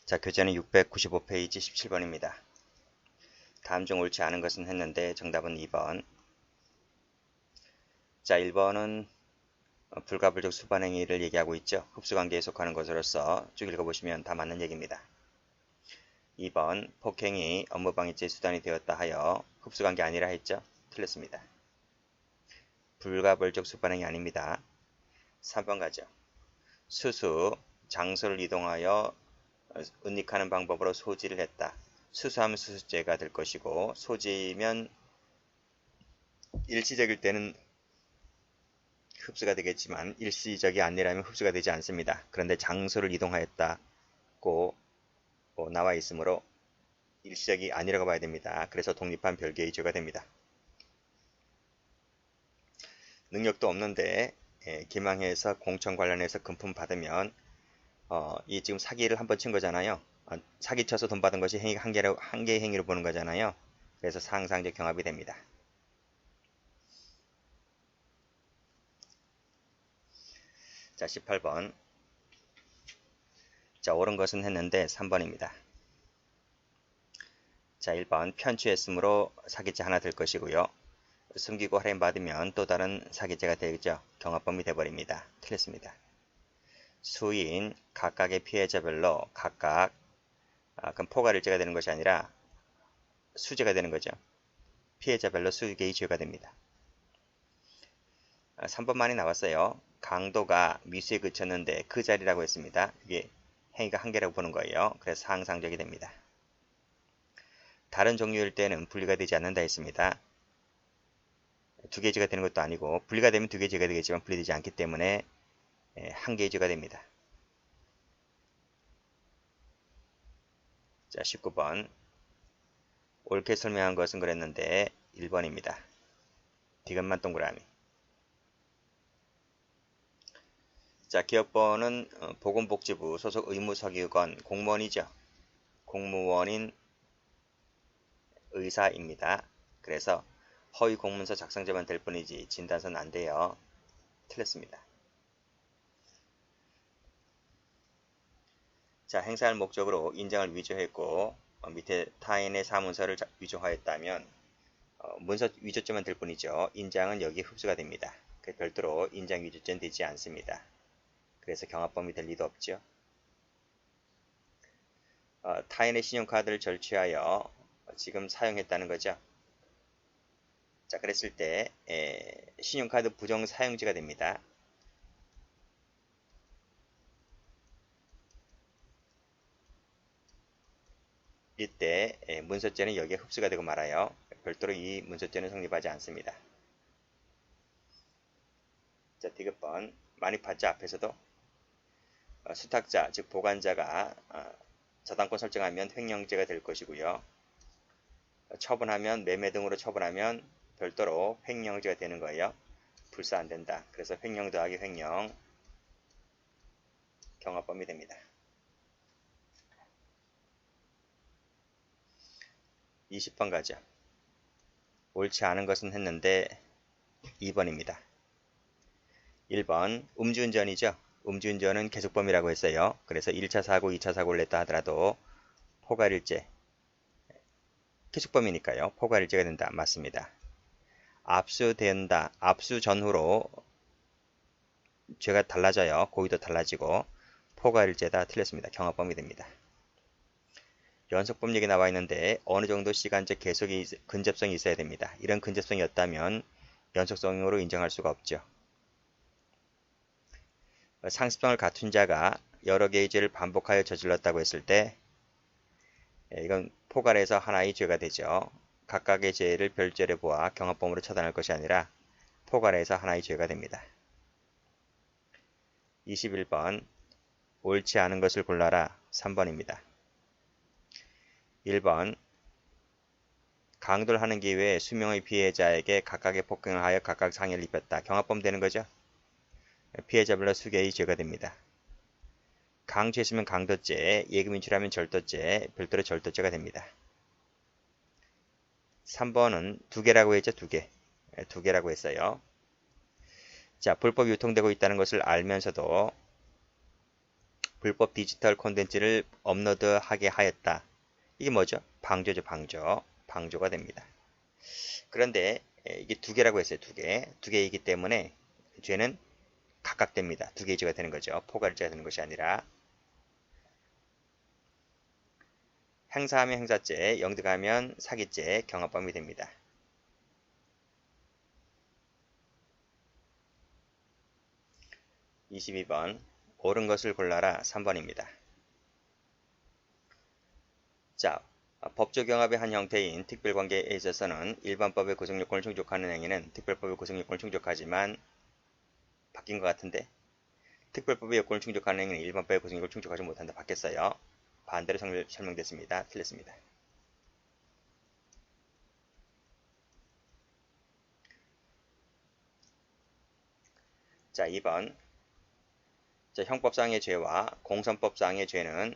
자, 교재는 695페이지 17번입니다. 다음 중 옳지 않은 것은 했는데 정답은 2번. 자, 1번은 불가불적 수반행위를 얘기하고 있죠. 흡수관계에 속하는 것으로서 쭉 읽어보시면 다 맞는 얘기입니다. 2번 폭행이 업무방해죄 수단이 되었다 하여 흡수관계 아니라 했죠. 틀렸습니다. 불가불적 수반행위 아닙니다. 3번 가죠. 수수, 장소를 이동하여 은닉하는 방법으로 소지를 했다. 수수하면 수수죄가 될 것이고 소지면 일시적일 때는 흡수가 되겠지만 일시적이 아니라면 흡수가 되지 않습니다. 그런데 장소를 이동하였다고 나와 있으므로 일시적이 아니라고 봐야 됩니다. 그래서 독립한 별개의 죄가 됩니다. 능력도 없는데 기망해서 공천 관련해서 금품 받으면 이 지금 사기를 한번 친 거잖아요. 사기 쳐서 돈 받은 것이 한 개의 행위로 보는 거잖아요. 그래서 상상적 경합이 됩니다. 자, 18번. 자, 옳은 것은 했는데 3번입니다. 자, 1번 편취했으므로 사기죄 하나 될 것이고요. 숨기고 할인받으면 또 다른 사기죄가 되죠. 경합범이 되어버립니다. 틀렸습니다. 수인 각각의 피해자별로 각각 그럼 포괄일죄가 되는 것이 아니라 수죄가 되는 거죠. 피해자별로 수개의 죄가 됩니다. 3번 많이 나왔어요. 강도가 미수에 그쳤는데 그 자리라고 했습니다. 이게 행위가 한 개라고 보는 거예요. 그래서 상상적이 됩니다. 다른 종류일 때는 분리가 되지 않는다 했습니다. 두 개의 죄가 되는 것도 아니고 분리가 되면 두 개의 죄가 되겠지만 분리되지 않기 때문에 한 개의 죄가 됩니다. 자, 19번. 옳게 설명한 것은 그랬는데 1번입니다. 디귿만 동그라미. 자, 기업번은 보건복지부 소속 의무서기관 공무원이죠. 공무원인 의사입니다. 그래서 허위 공문서 작성자만 될 뿐이지 진단서는 안 돼요. 틀렸습니다. 자, 행사할 목적으로 인장을 위조했고 밑에 타인의 사문서를 위조하였다면 문서 위조죄만 될 뿐이죠. 인장은 여기에 흡수가 됩니다. 별도로 인장 위조죄는 되지 않습니다. 그래서 경합범이 될 리도 없죠. 타인의 신용카드를 절취하여 지금 사용했다는 거죠. 자, 그랬을 때 신용카드 부정 사용죄가 됩니다. 이때 문서죄는 여기에 흡수가 되고 말아요. 별도로 이 문서죄는 성립하지 않습니다. 자, 디귿번 만입하자 앞에서도 수탁자 즉 보관자가 저당권 설정하면 횡령죄가 될 것이고요. 처분하면 매매 등으로 처분하면 별도로 횡령죄가 되는 거예요. 불사 안 된다. 그래서 횡령 더하기 횡령 경합범이 됩니다. 20번 가죠. 옳지 않은 것은 했는데 2번입니다. 1번 음주운전이죠. 음주운전은 계속범이라고 했어요. 그래서 1차 사고, 2차 사고를 냈다 하더라도 포괄일죄 계속범이니까요. 포괄일죄가 된다. 맞습니다. 압수된다. 압수 전후로 죄가 달라져요. 고의도 달라지고 포괄일죄다. 틀렸습니다. 경합범이 됩니다. 연속범 얘기 나와 있는데 어느 정도 시간적 계속이 근접성이 있어야 됩니다. 이런 근접성이 없다면 연속성으로 인정할 수가 없죠. 상습성을 갖춘 자가 여러 개의 죄를 반복하여 저질렀다고 했을 때 이건 포괄해서 하나의 죄가 되죠. 각각의 죄를 별죄로 보아 경합범으로 처단할 것이 아니라 포괄해서 하나의 죄가 됩니다. 21번 옳지 않은 것을 골라라. 3번입니다. 1번 강도를 하는 기회에 수명의 피해자에게 각각의 폭행을 하여 각각 상해를 입혔다. 경합범 되는 거죠. 피해자별로 수개의 죄가 됩니다. 강죄수면 강도죄, 예금 인출하면 절도죄, 별도로 절도죄가 됩니다. 3번은 두 개라고 했죠. 두 개. 두 개라고 했어요. 자, 불법 유통되고 있다는 것을 알면서도 불법 디지털 콘텐츠를 업로드하게 하였다. 이게 뭐죠? 방조죠, 방조. 방조가 됩니다. 그런데 이게 두 개라고 했어요. 두 개. 두 개이기 때문에 죄는 각각 됩니다. 두 개의 죄가 되는 거죠. 포괄죄가 되는 것이 아니라 행사하면 행사죄, 영득하면 사기죄, 경합범위 됩니다. 22번 옳은 것을 골라라 3번입니다. 자, 법조 경합의 한 형태인 특별관계에 있어서는 일반법의 구성요건을 충족하는 행위는 특별법의 구성요건을 충족하지만 바뀐 것 같은데 특별법의 요건을 충족하는 행위는 일반법의 구성요건을 충족하지 못한다. 바뀌었어요. 반대로 설명됐습니다. 틀렸습니다. 자, 2번 자, 형법상의 죄와 공선법상의 죄는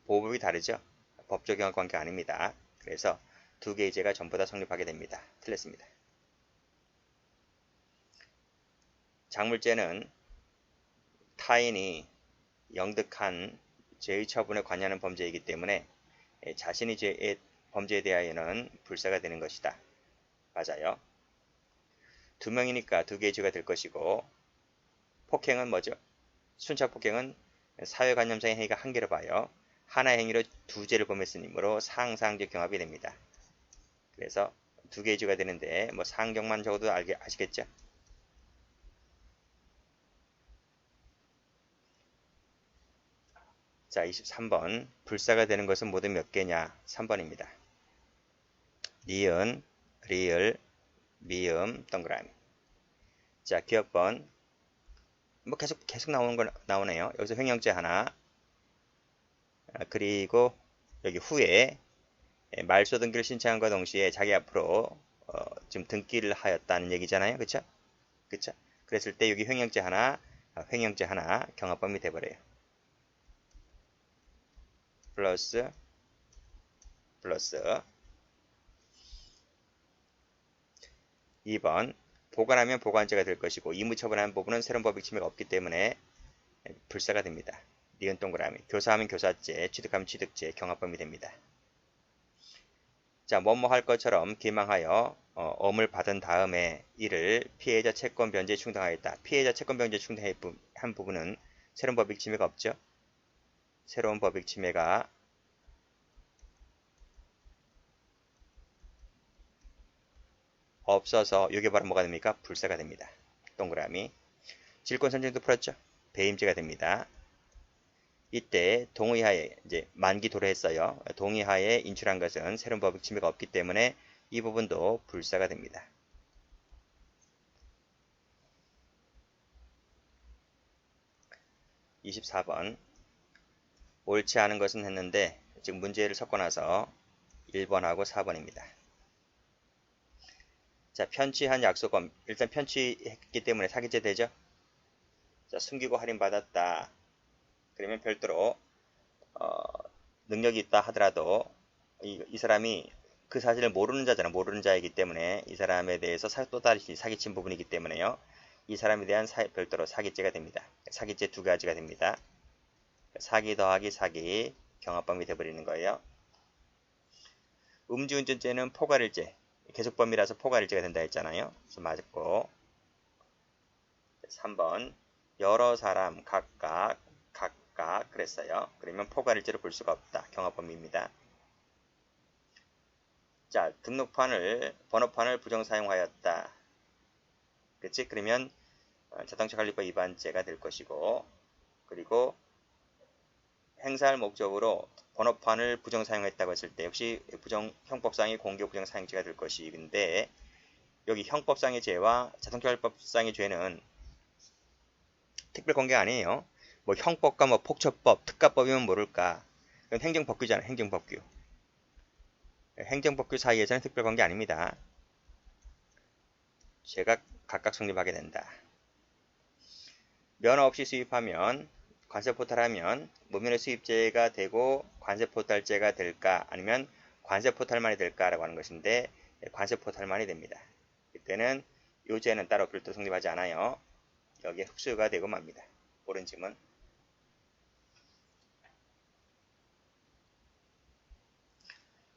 보호법이 다르죠. 법조 경합 관계 아닙니다. 그래서 두 개의 죄가 전부 다 성립하게 됩니다. 틀렸습니다. 작물죄는 타인이 영득한 죄의 처분에 관여하는 범죄이기 때문에 자신이 범죄에 대하여는 불사가 되는 것이다. 맞아요. 두 명이니까 두 개의 죄가 될 것이고 폭행은 뭐죠? 순차폭행은 사회관념상의 행위가 한 개로 봐요. 하나의 행위로 두 죄를 범했으므로 상상적 경합이 됩니다. 그래서 두 개의 죄가 되는데 뭐 상경만 적어도 아시겠죠? 자, 23번 불사가 되는 것은 모두 몇 개냐? 3번입니다. 니은, 리을, 미음, 동그라미. 자, 기억번 뭐 계속 나오네요. 여기서 횡령죄 하나, 그리고 여기 후에 말소 등기를 신청함과 동시에 자기 앞으로 지금 등기를 하였다는 얘기잖아요. 그쵸? 그쵸? 그랬을 때 여기 횡령죄 하나, 경합범위 돼버려요. 플러스 2번 보관하면 보관죄가 될 것이고 이무처분하는 부분은 새로운 법익 침해가 없기 때문에 불사가 됩니다. 니은 동그라미 교사하면 교사죄, 취득하면 취득죄, 경합범위 됩니다. 자, 뭐뭐 할 것처럼 기망하여 엄을 받은 다음에 이를 피해자 채권 변제에 충당하였다. 피해자 채권 변제에 충당한 부분은 새로운 법익 침해가 없죠. 새로운 법익 침해가 없어서 이게 바로 뭐가 됩니까? 불사가 됩니다. 동그라미 질권 선정도 풀었죠. 배임죄가 됩니다. 이때 동의하에 이제 만기 도래했어요. 동의하에 인출한 것은 새로운 법익 침해가 없기 때문에 이 부분도 불사가 됩니다. (24번) 옳지 않은 것은 했는데 지금 문제를 섞어놔서 1번하고 4번입니다. 자, 편취한 약속금 일단 편취했기 때문에 사기죄 되죠. 자, 숨기고 할인받았다. 그러면 별도로 능력이 있다 하더라도 이 사람이 그 사실을 모르는 자잖아. 모르는 자이기 때문에 이 사람에 대해서 또 다시 사기친 부분이기 때문에요. 이 사람에 대한 별도로 사기죄가 됩니다. 사기죄 두 가지가 됩니다. 사기 더하기 사기 경합범위 돼버리는 거예요. 음주운전죄는 포괄일죄 계속범위라서 포괄일죄가 된다 했잖아요. 그래서 맞고 3번 여러 사람 각각 그랬어요. 그러면 포괄일죄로 볼 수가 없다. 경합범위입니다. 자, 번호판을 부정 사용하였다. 그치? 그러면 자동차관리법 위반죄가 될 것이고, 그리고 행사할 목적으로 번호판을 부정 사용했다고 했을 때 역시 형법상의 공개 부정 사용죄가 될 것인데, 여기 형법상의 죄와 자동차관리법상의 죄는 특별관계가 아니에요. 뭐 형법과 뭐 폭처법, 특가법이면 모를까. 그건 행정법규잖아요. 행정법규. 행정법규 사이에서는 특별관계 아닙니다. 죄가 각각 성립하게 된다. 면허 없이 수입하면 관세포탈하면 무면허 수입죄가 되고 관세포탈죄가 될까 아니면 관세포탈만이 될까라고 하는 것인데 관세포탈만이 됩니다. 이때는 이 죄는 따로 별도로 성립하지 않아요. 여기에 흡수가 되고 맙니다. 옳은 질문.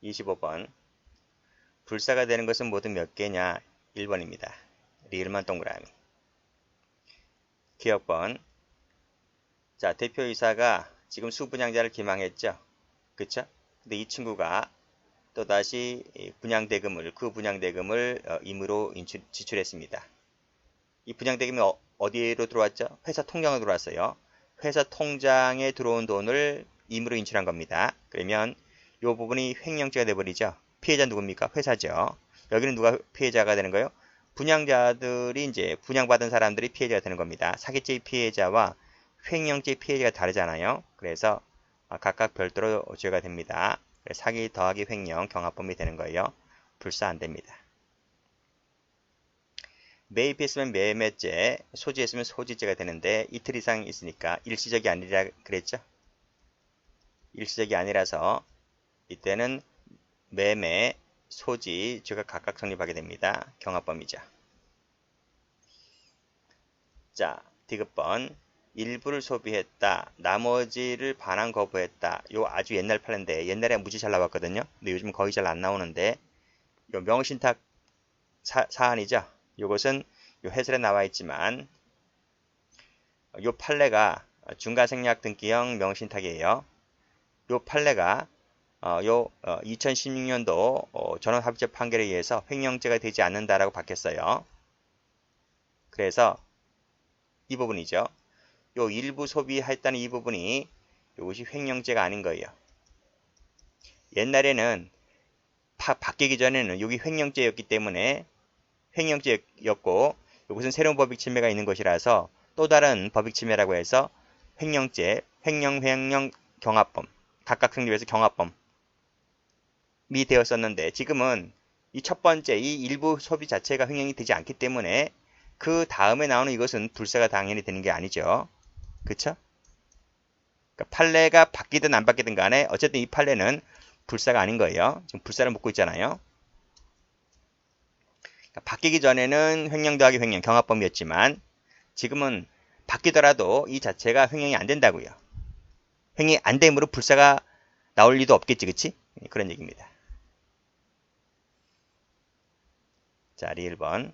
25번. 불사가 되는 것은 모두 몇 개냐? 1번입니다. 리을만 동그라미. 기억번. 자, 대표이사가 지금 수분양자를 기망했죠? 그쵸? 근데 이 친구가 또다시 그 분양대금을 임의로 지출했습니다. 이 분양대금이 어디로 들어왔죠? 회사 통장으로 들어왔어요. 회사 통장에 들어온 돈을 임의로 인출한 겁니다. 그러면 이 부분이 횡령죄가 돼버리죠. 피해자 누굽니까? 회사죠. 여기는 누가 피해자가 되는 거예요? 분양자들이 이제 분양받은 사람들이 피해자가 되는 겁니다. 사기죄 피해자와 횡령죄 피해자가 다르잖아요. 그래서 각각 별도로 죄가 됩니다. 사기 더하기 횡령 경합범위 되는 거예요. 불사 안 됩니다. 매입했으면 매매죄, 소지했으면 소지죄가 되는데 이틀 이상 있으니까 일시적이 아니라 그랬죠? 일시적이 아니라서 이때는 매매, 소지, 죄가 각각 성립하게 됩니다. 경합범위죠. 자, 디귿번. 일부를 소비했다. 나머지를 반환 거부했다. 요 아주 옛날 판례인데 옛날에 무지 잘 나왔거든요. 근데 요즘 거의 잘 안 나오는데 요 명신탁 사안이죠. 요것은 요 해설에 나와 있지만 요 판례가 중과생략 등기형 명신탁이에요. 요 판례가 2016년도 전원합의체 판결에 의해서 횡령죄가 되지 않는다라고 바뀌었어요. 그래서 이 부분이죠. 요 일부 소비했다는 이 부분이 이것이 횡령죄가 아닌 거예요. 옛날에는 바뀌기 전에는 여기 횡령죄였기 때문에 횡령죄였고 이것은 새로운 법익 침해가 있는 것이라서 또 다른 법익 침해라고 해서 횡령죄, 횡령 경합범 각각 성립해서 경합범이 되었었는데 지금은 이 첫 번째 이 일부 소비 자체가 횡령이 되지 않기 때문에 그 다음에 나오는 이것은 불사가 당연히 되는 게 아니죠. 그쵸? 그러니까 판례가 바뀌든 안 바뀌든 간에 어쨌든 이 판례는 불사가 아닌 거예요. 지금 불사를 묻고 있잖아요. 그러니까 바뀌기 전에는 횡령 더하기 횡령 경합범위였지만 지금은 바뀌더라도 이 자체가 횡령이 안 된다고요. 횡령이 안 되므로 불사가 나올 리도 없겠지, 그치? 그런 얘기입니다. 자, 리 1번.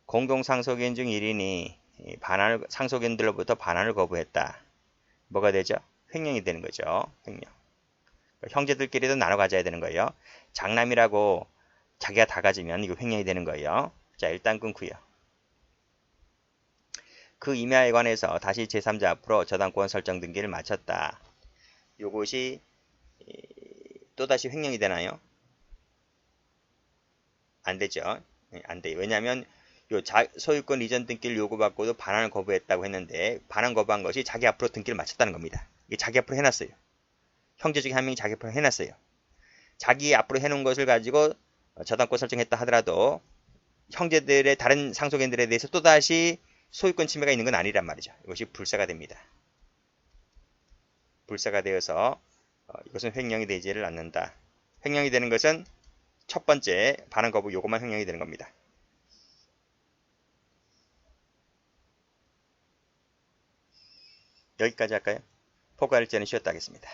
공동상속인 중 1인이 상속인들로부터 반환을 거부했다. 뭐가 되죠? 횡령이 되는 거죠. 횡령. 형제들끼리도 나눠 가져야 되는 거예요. 장남이라고 자기가 다 가지면 이거 횡령이 되는 거예요. 자, 일단 끊고요. 그 임야에 관해서 다시 제3자 앞으로 저당권 설정 등기를 마쳤다. 요것이 또다시 횡령이 되나요? 안 되죠. 안 돼요. 왜냐하면 소유권 이전 등기를 요구받고도 반환을 거부했다고 했는데 반환 거부한 것이 자기 앞으로 등기를 마쳤다는 겁니다. 이게 자기 앞으로 해놨어요. 형제 중에 한 명이 자기 앞으로 해놨어요. 자기 앞으로 해놓은 것을 가지고 저당권 설정했다 하더라도 형제들의 다른 상속인들에 대해서 또다시 소유권 침해가 있는 건 아니란 말이죠. 이것이 불사가 됩니다. 불사가 되어서 이것은 횡령이 되지를 않는다. 횡령이 되는 것은 첫 번째 반환 거부 요것만 횡령이 되는 겁니다. 여기까지 할까요? 포괄일제는 쉬었다 하겠습니다.